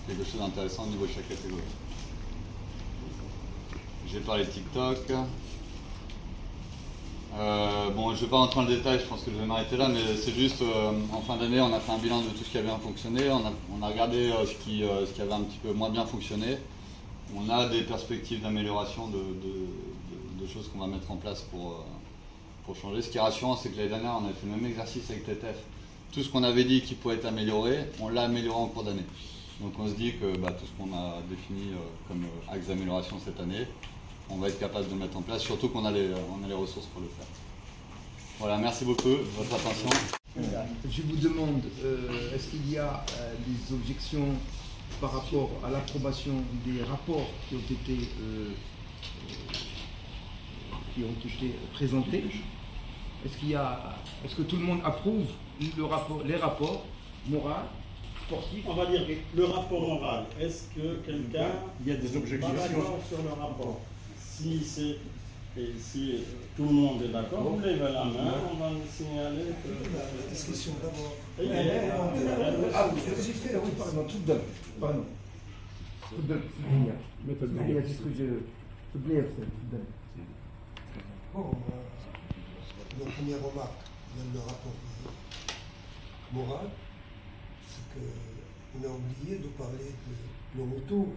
quelque chose d'intéressant au niveau de chaque catégorie. J'ai parlé de TikTok. Bon, je ne vais pas rentrer dans le détail, je pense que je vais m'arrêter là, mais c'est juste, en fin d'année, on a fait un bilan de tout ce qui a bien fonctionné, on a regardé ce qui avait un petit peu moins bien fonctionné. On a des perspectives d'amélioration de choses qu'on va mettre en place pour changer. Ce qui est rassurant, c'est que l'année dernière, on a fait le même exercice avec TTF. Tout ce qu'on avait dit qui pouvait être amélioré, on l'a amélioré en cours d'année. Donc on se dit que tout ce qu'on a défini comme axe d'amélioration cette année, on va être capable de le mettre en place, surtout qu'on a les ressources pour le faire. Voilà, merci beaucoup de votre attention. Je vous demande, est-ce qu'il y a des objections par rapport à l'approbation des rapports qui ont été présentés? Est-ce que tout le monde approuve les rapports moraux, sportifs? On va dire le rapport moral. Est-ce que quelqu'un Il y a des objections. sur le rapport? Si tout le monde est d'accord, vous levez la main, on va signaler que... La discussion d'abord. Vous existez, oui, pardon, tout donne. Pardon. Tout donne. Il y a juste que je... Bon, la première remarque dans le rapport moral, c'est qu'on a oublié de parler de le retour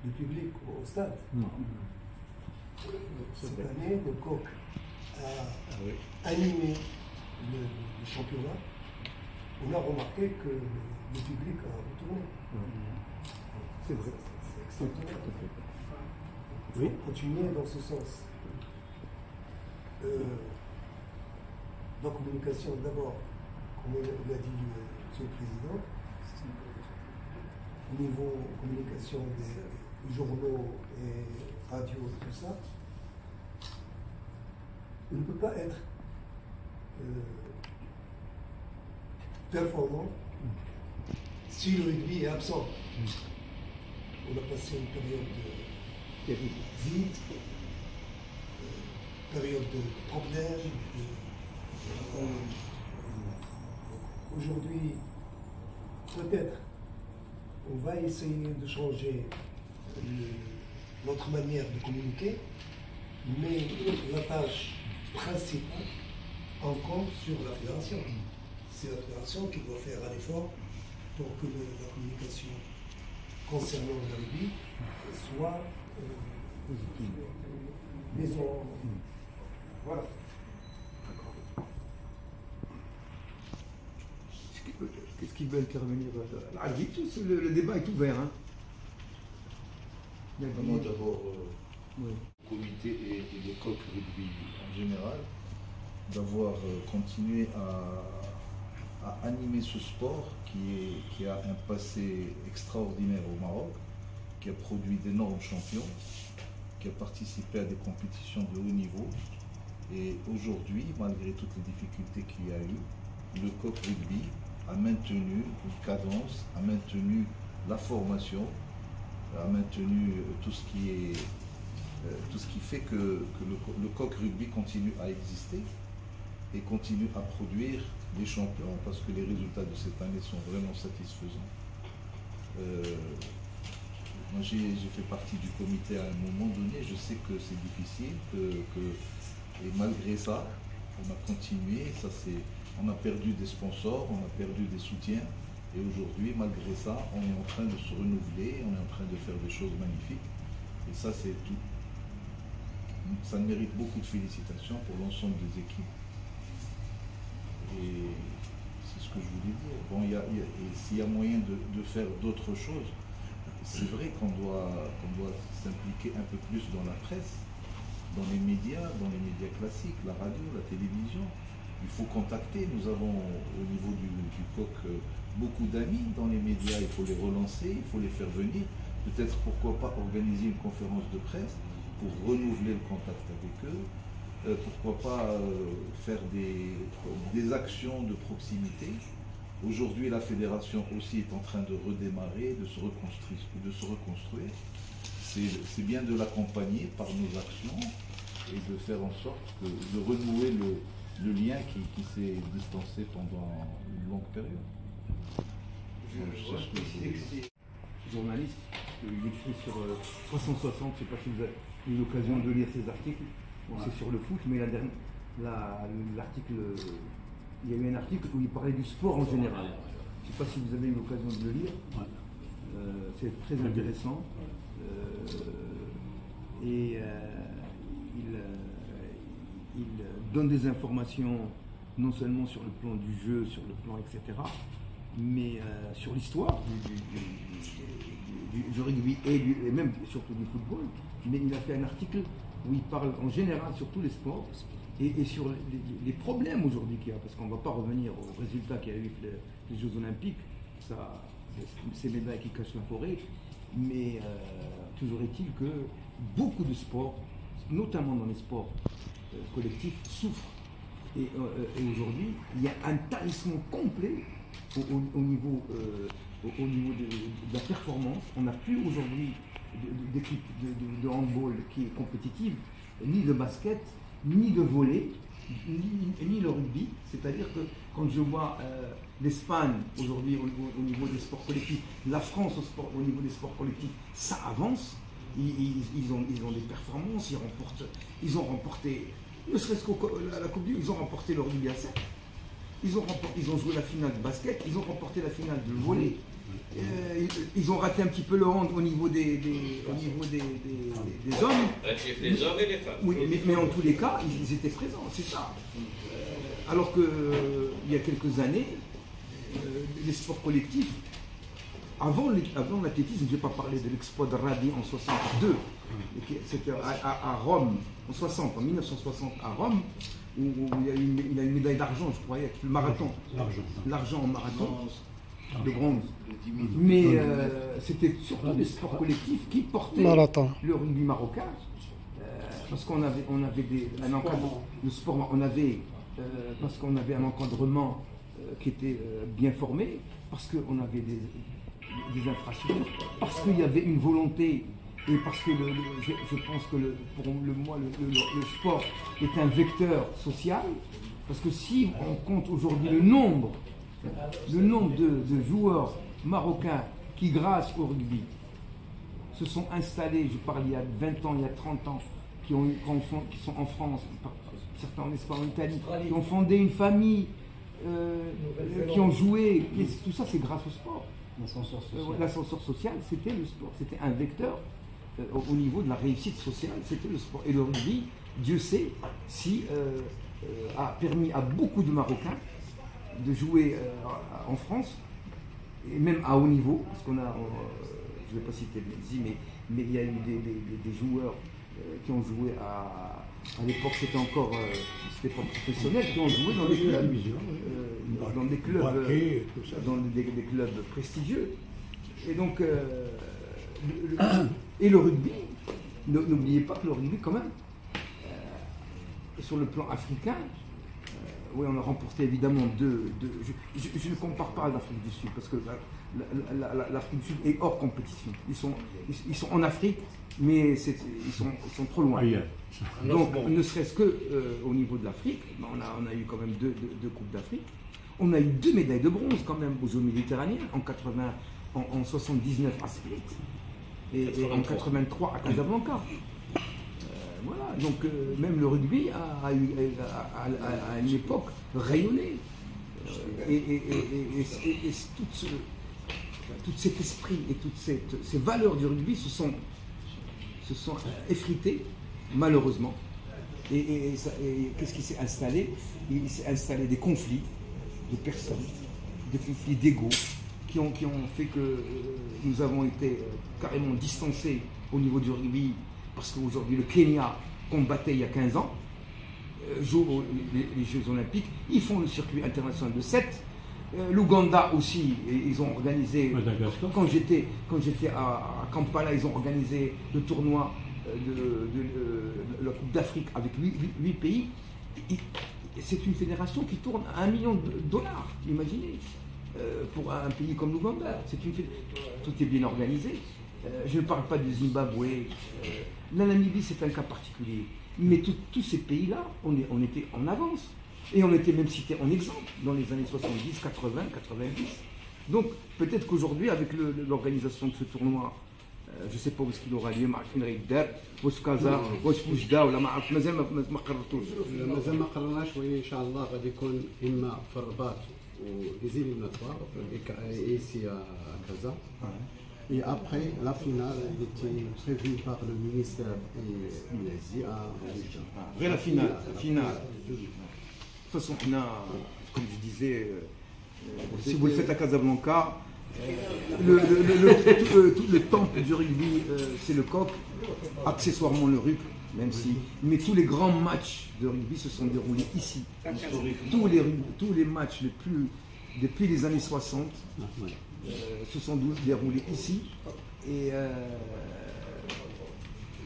du public au stade. Cette année, le coq a animé le championnat. On a remarqué que le public a retourné. C'est vrai. C'est extraordinaire. Il faut continuer dans ce sens. La communication, d'abord, comme l'a dit M. le Président, au niveau communication des journaux et radio et tout ça, on ne peut pas être performant si le rugby est absent. On a passé une période vide, période de problèmes. Aujourd'hui, peut-être, on va essayer de changer notre manière de communiquer, mais la tâche principale encore sur la fédération. C'est la fédération qui doit faire un effort pour que la communication concernant le rugby soit mise en... Voilà. Qu'est-ce qui veut intervenir? Le débat est ouvert. Hein. Vraiment d'abord Oui. au comité et le coq rugby en général, d'avoir continué à animer ce sport qui a un passé extraordinaire au Maroc, qui a produit d'énormes champions, qui a participé à des compétitions de haut niveau. Et aujourd'hui, malgré toutes les difficultés qu'il y a eu, le coq rugby a maintenu une cadence, a maintenu la formation, a maintenu tout ce qui fait que le coq rugby continue à exister et continue à produire des champions, parce que les résultats de cette année sont vraiment satisfaisants. Moi j'ai fait partie du comité à un moment donné, je sais que c'est difficile, et malgré ça, on a continué, on a perdu des sponsors, on a perdu des soutiens, et aujourd'hui, malgré ça, on est en train de se renouveler, on est en train de faire des choses magnifiques, et ça c'est tout. Ça mérite beaucoup de félicitations pour l'ensemble des équipes. Et c'est ce que je voulais dire. Bon, et s'il y a moyen de faire d'autres choses, c'est vrai qu'on doit s'impliquer un peu plus dans la presse, dans les médias classiques, la radio, la télévision. Il faut contacter. Nous avons au niveau du coq beaucoup d'amis dans les médias. Il faut les relancer, il faut les faire venir. Peut-être pourquoi pas organiser une conférence de presse pour renouveler le contact avec eux. Pourquoi pas faire des actions de proximité. Aujourd'hui, la fédération aussi est en train de redémarrer, de se reconstruire. C'est bien de l'accompagner par nos actions et de faire en sorte de renouer le lien qui s'est distancé pendant une longue période. Journaliste, il écrit sur 360, je ne sais pas si vous avez eu l'occasion de lire ses articles. Bon, c'est sur le foot, mais l'article, il y a eu un article où il parlait du sport en général. Je ne sais pas si vous avez eu l'occasion de le lire. C'est très intéressant. Il donne des informations non seulement sur le plan du jeu, sur le plan etc., mais sur l'histoire du rugby et même surtout du football. Mais il a fait un article où il parle en général sur tous les sports et sur les problèmes aujourd'hui qu'il y a, parce qu'on ne va pas revenir aux résultats qu'il y a eu les Jeux Olympiques, ça, c'est médailles qui cachent la forêt, mais toujours est-il que beaucoup de sports, notamment dans les sports collectifs, souffrent. Et aujourd'hui, il y a un tarissement complet au niveau de la performance. On n'a plus aujourd'hui d'équipe de handball qui est compétitive, ni de basket, ni de volley, ni le rugby. C'est-à-dire que quand je vois l'Espagne aujourd'hui au niveau des sports collectifs, la France au niveau des sports collectifs, ça avance. Ils ont des performances, ils ont remporté, ne serait-ce qu'à la Coupe du Monde, ils ont remporté le rugby à 7. Ils ont joué la finale de basket, ils ont remporté la finale de volley. Ils ont raté un petit peu le hand au niveau des hommes. Les hommes et les femmes. Oui, mais en tous les cas, ils étaient présents, c'est ça. Alors qu'il y a quelques années, les sports collectifs, avant l'athlétisme, je ne vais pas parler de l'exploit de Radi en 62, c'était à Rome, en 1960 à Rome, où il a une médaille d'argent, je croyais, le marathon. L'argent en marathon, de bronze. Mais c'était surtout les sports collectifs qui portaient le rugby marocain. Parce qu'on avait un encadrement, le sport, parce qu'on avait un encadrement qui était bien formé, parce qu'on avait des infrastructures, parce qu'il y avait une volonté, et parce que je pense que pour moi le sport est un vecteur social, parce que si on compte aujourd'hui le nombre de joueurs marocains qui, grâce au rugby, se sont installés, je parle il y a 20 ans, il y a 30 ans, qui sont en France, certains en Espagne, en Italie, qui ont fondé une famille, qui ont joué, tout ça c'est grâce au sport. L'ascenseur social, c'était le sport, c'était un vecteur au niveau de la réussite sociale, c'était le sport. Et le rugby, Dieu sait, si a permis à beaucoup de Marocains de jouer en France et même à haut niveau, parce qu'on a, je ne vais pas citer Benzzi, mais il y a eu des joueurs qui ont joué à l'époque, c'était encore, c'était pas professionnel, qui ont joué dans des clubs, dans des clubs prestigieux. Et donc, et le rugby, n'oubliez pas que le rugby, quand même, sur le plan africain, oui, on a remporté évidemment je ne compare pas à l'Afrique du Sud, parce que l'Afrique du Sud est hors compétition. Ils sont en Afrique, mais ils sont trop loin. Donc, ne serait-ce qu'au niveau de l'Afrique, on a eu quand même deux Coupes d'Afrique. On a eu 2 médailles de bronze quand même aux Jeux méditerranéens, en 79 à Split et en 83 à Casablanca. Voilà, donc même le rugby a à une époque rayonné. Et tout cet esprit et toutes ces valeurs du rugby se sont effritées, malheureusement. Et qu'est-ce qui s'est installé? Il s'est installé des conflits de personnes, des conflits d'ego, qui ont fait que nous avons été carrément distancés au niveau du rugby, parce qu'aujourd'hui le Kenya combattait il y a 15 ans, joue les Jeux Olympiques, ils font le circuit international de 7. L'Ouganda aussi, ils ont organisé, quand j'étais à Kampala, ils ont organisé le tournoi de la Coupe d'Afrique avec 8 pays. C'est une fédération qui tourne à $1 million, imaginez, pour un pays comme l'Ouganda. Tout est bien organisé. Je ne parle pas du Zimbabwe. La Namibie, c'est un cas particulier. Mais tous ces pays-là, on était en avance. Et on était même cité en exemple dans les années 70, 80, 90. Donc peut-être qu'aujourd'hui, avec l'organisation de ce tournoi, je ne sais pas où est-ce qu'il aura lieu, ما عارفين غيدار واش كازا واش وجده ولا ما عرف مازال ما قررتوش. مازال ما قررناش ولكن ان شاء الله غادي يكون اما في الرباط وليزيليميناتوار ici à Casa. Et après, la finale était prévue par le ministère et après la finale. De toute façon, comme je disais, si vous le faites à Casablanca, tout le temple du rugby, c'est le coq, accessoirement le rugby, même si. Mais tous les grands matchs de rugby se sont déroulés ici. Tous les matchs depuis les années 60 se sont déroulés ici. Et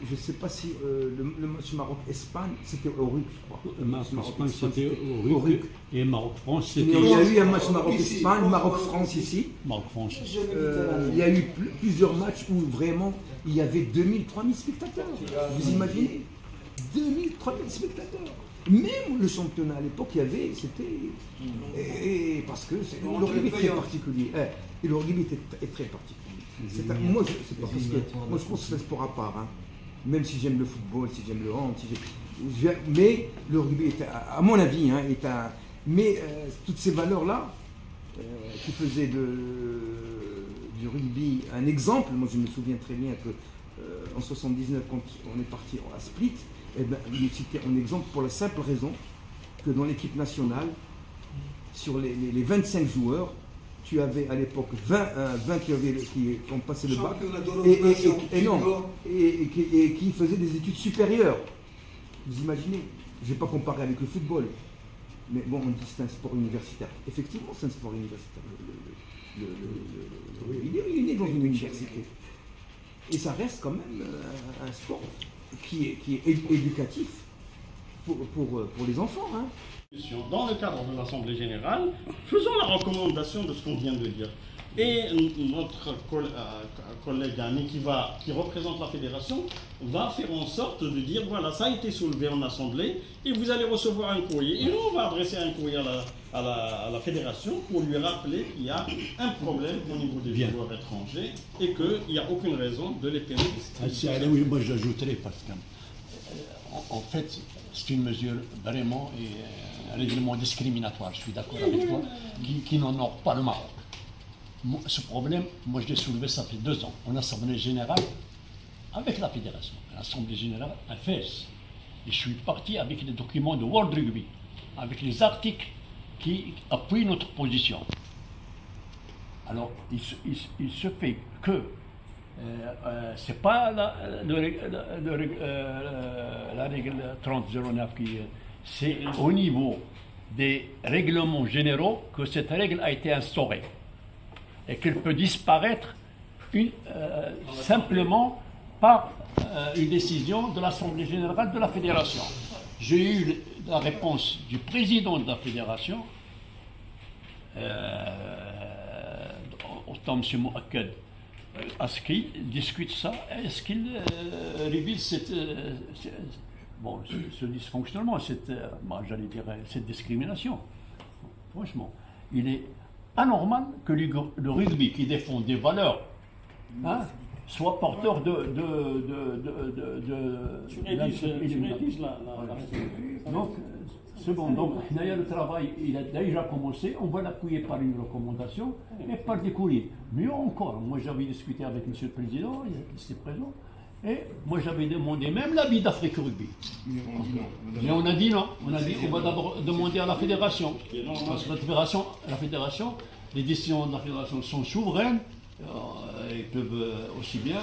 je ne sais pas si le match Maroc-Espagne, c'était au RUC, je crois. Le match Maroc-Espagne, c'était au RUC. Et Maroc-France, c'était... Il y a eu un match Maroc-Espagne, Maroc-France ici. Maroc-France ici. Il y a eu plusieurs matchs où vraiment il y avait 2000, 3000 spectateurs. Vous imaginez 2000, 3000 spectateurs. Même le championnat à l'époque, il y avait, c'était... parce que le rugby est très particulier. Et le rugby est très particulier. Moi, je pense que c'est un sport à part. Hein. Même si j'aime le football, si j'aime le hand, mais le rugby est, à mon avis, hein, mais toutes ces valeurs-là qui faisaient du rugby un exemple. Moi, je me souviens très bien que en 79, quand on est parti à Split, eh ben, il citait un exemple pour la simple raison que dans l'équipe nationale, sur les 25 joueurs, tu avais à l'époque 20 qui ont passé le bac et qui faisaient des études supérieures. Vous imaginez, je ne vais pas comparer avec le football, mais bon, on dit que c'est un sport universitaire. Effectivement, c'est un sport universitaire. Il est né dans une université. Et ça reste quand même un sport qui est éducatif pour les enfants. Hein. Dans le cadre de l'Assemblée Générale, faisons la recommandation de ce qu'on vient de dire. Et notre collègue ami qui représente la fédération va faire en sorte de dire voilà, ça a été soulevé en Assemblée et vous allez recevoir un courrier. Et nous, on va adresser un courrier à la fédération pour lui rappeler qu'il y a un problème au niveau des joueurs étrangers et qu'il n'y a aucune raison de les pénaliser. Oui, moi j'ajouterais parce que en fait, c'est une mesure vraiment un règlement discriminatoire, je suis d'accord avec toi, qui n'honore pas le Maroc. Ce problème, moi je l'ai soulevé, ça fait 2 ans, en Assemblée Générale, avec la Fédération. L'Assemblée Générale a fait. Et je suis parti avec les documents de World Rugby, avec les articles qui appuient notre position. Alors, il se fait que c'est pas la règle 3009 qui c'est au niveau des règlements généraux que cette règle a été instaurée et qu'elle peut disparaître simplement par une décision de l'Assemblée générale de la fédération. J'ai eu la réponse du président de la fédération, autant M. Mouaked, à ce qu'il discute ça, est-ce qu'il révise ce dysfonctionnement, j'allais dire, cette discrimination. Franchement, il est anormal que le rugby qui défend des valeurs soit porteur de tu rédiges la donc, c'est bon. Donc, le travail, il a déjà commencé. On va l'appuyer par une recommandation et par des courriers. Mieux encore, moi j'avais discuté avec M. le Président, il était présent, et moi j'avais demandé même l'avis d'Afrique Rugby. Mais on a dit non. On a dit qu'on va d'abord demander à la fédération. Parce que la fédération, les décisions de la fédération sont souveraines. Ils peuvent aussi bien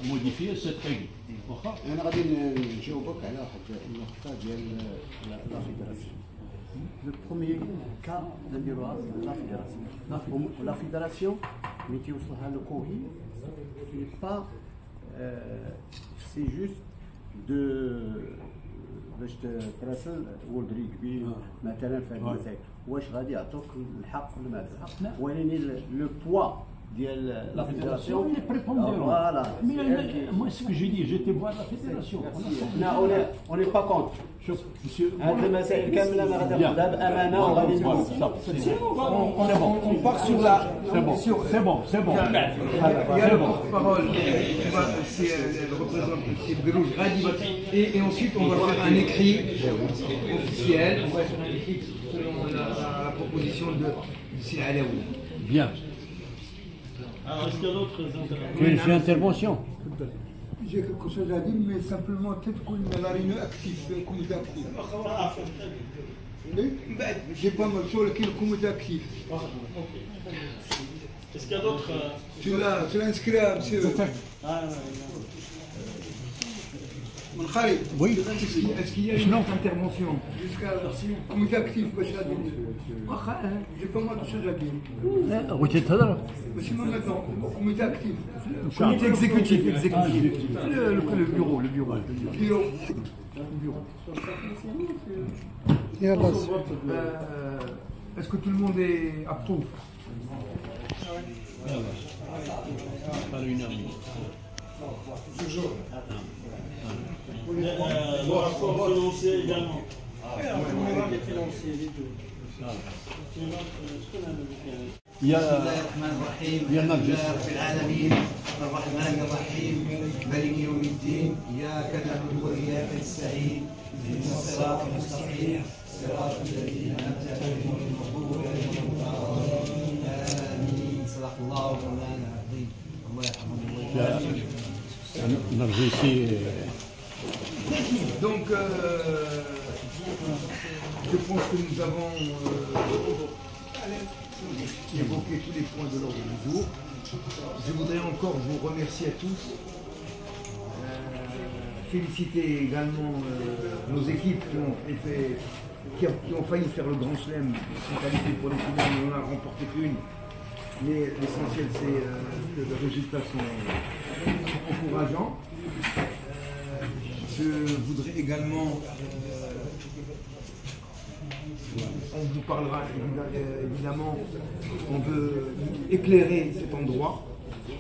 modifier cette règle. انا غادي نجاوبك على واحد النقطه ديال لا فيدراسيون. لو بروميير كا نديروها لا فيدراسيون. لا فيدراسيون ملي تيوصلها لو كوهي سي با سي جوست دو باش تراسل وورد ريغبي مثلا في هذه المسائل واش غادي يعطوك الحق ولا ما يعطوك الحق ولكن لو بوا la fédération est prépondérant. Voilà. Mais moi, ce que j'ai dit, j'étais voir la fédération. On n'est pas contre. Monsieur, on part sur la. C'est bon. Il y a le porte-parole, c'est le représentant de Rouge Radi, et ensuite on va faire un écrit officiel, on va faire un écrit selon la proposition de Sir Alaoui. Bien. Alors, est-ce qu'il y a d'autres interventions? J'ai quelque chose à dire, mais simplement peut-être qu'on a une actif, comité actif. J'ai pas mal sur le comité actif. Est-ce qu'il y a d'autres Tu l'as inscrit à monsieur. Oui. Est-ce qu'il y a une autre intervention? Jusqu'à le comité actif, j'ai pas mal de choses à dire. Mais sinon maintenant, le comité actif. Le comité exécutif. Le bureau. Est-ce que tout le monde approuve? Le rapport financier également. Les financiers, les deux. Il y a الرحمن الرحيم الحمد لله رب العالمين الرحمن الرحيم مالك يوم الدين اياك نعبد واياك نستعين اهدنا الصراط المستقيم صراط الذين انعمت عليهم غير المغضوب عليهم ولا الضالين امين صدق الله مولانا العظيم الله يرحمه. Donc, je pense que nous avons évoqué tous les points de l'ordre du jour. Je voudrais encore vous remercier à tous. Féliciter également nos équipes qui ont failli faire le grand chelem, qui sont qualifiées pour les finales, on n'en a remporté qu'une. Mais l'essentiel, c'est que les résultats sont encourageants. Je voudrais également, on vous parlera évidemment, on veut éclairer cet endroit,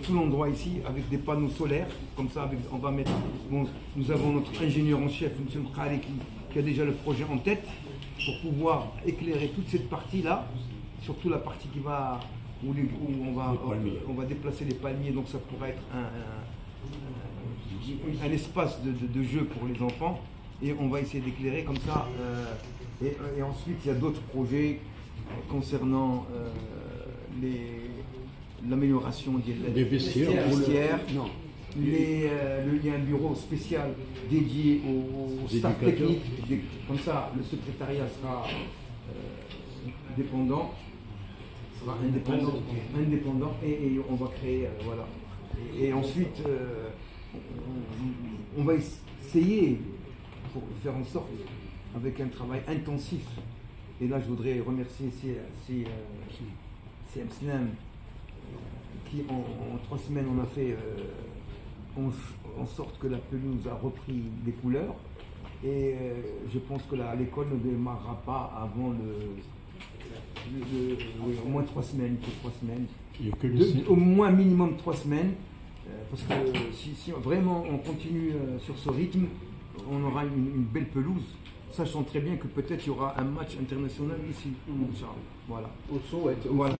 tout l'endroit ici, avec des panneaux solaires, comme ça on va mettre, nous avons notre ingénieur en chef, M. Mkhari, qui a déjà le projet en tête, pour pouvoir éclairer toute cette partie-là, surtout la partie qui va, où on va déplacer les palmiers, donc ça pourra être un espace de jeu pour les enfants, et on va essayer d'éclairer comme ça. Et ensuite, il y a d'autres projets concernant l'amélioration des vestiaires. Il y a un bureau spécial dédié au staff technique. Comme ça, le secrétariat sera dépendant. sera indépendant et on va créer, voilà. Et ensuite, on va essayer pour faire en sorte, avec un travail intensif, et là je voudrais remercier CM Slam, qui en 3 semaines on a fait en sorte que la pelouse a repris des couleurs, et je pense que l'école ne démarrera pas avant au moins 3 semaines, au moins minimum 3 semaines, parce que si vraiment on continue sur ce rythme, on aura une belle pelouse, sachant très bien que peut-être il y aura un match international ici. Voilà. On souhaite. Voilà.